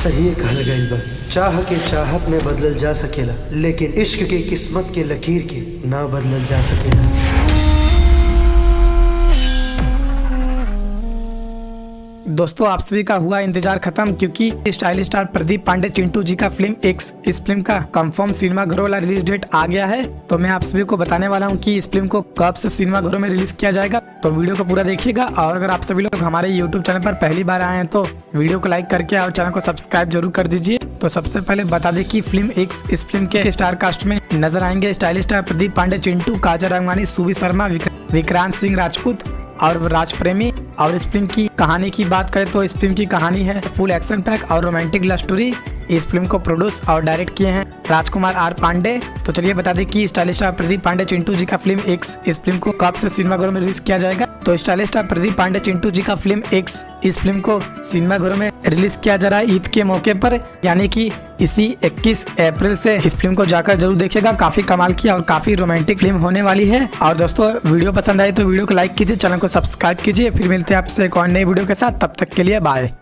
सही कहल गइल बा, चाह के चाहत में बदलल जा सकेला, लेकिन इश्क के किस्मत के लकीर के ना बदलल जा सकेला। दोस्तों, आप सभी का हुआ इंतजार खत्म, क्योंकि स्टाइलिश स्टार प्रदीप पांडे चिंटू जी का फिल्म एक्स, इस फिल्म का कंफर्म सिनेमा घरों वाला रिलीज डेट आ गया है। तो मैं आप सभी को बताने वाला हूं कि इस फिल्म को कब से सिनेमा घरों में रिलीज किया जाएगा। तो वीडियो को पूरा देखिएगा, और अगर आप सभी लोग हमारे यूट्यूब चैनल पर पहली बार आए हैं तो वीडियो को लाइक करके और चैनल को सब्सक्राइब जरूर कर दीजिए। तो सबसे पहले बता दें कि फिल्म एक्स, इस फिल्म के स्टार कास्ट में नजर आएंगे स्टाइलिश स्टार प्रदीप पांडे चिंटू, काजल रंगवानी, सुबी शर्मा, विक्रांत सिंह राजपूत और राज प्रेमी। और इस फिल्म की कहानी की बात करें तो इस फिल्म की कहानी है फुल एक्शन पैक और रोमांटिक लव स्टोरी। इस फिल्म को प्रोड्यूस और डायरेक्ट किए हैं राजकुमार आर पांडे। तो चलिए बता दें कि स्टाइलिश स्टार प्रदीप पांडे चिंटू जी का फिल्म एक्स, इस फिल्म को कब से सिनेमाघरों में रिलीज किया जाएगा। तो स्टाइलिश स्टार प्रदीप पांडे चिंटू जी का फिल्म एक्स, इस फिल्म को सिनेमाघरों में रिलीज किया जा रहा है ईद के मौके पर, यानी कि इसी 21 अप्रैल से। इस फिल्म को जाकर जरूर देखिएगा, काफी कमाल की और काफी रोमांटिक फिल्म होने वाली है। और दोस्तों, वीडियो पसंद आए तो वीडियो को लाइक कीजिए, चैनल को सब्सक्राइब कीजिए। फिर मिलते हैं आपसे एक और नई वीडियो के साथ, तब तक के लिए बाय।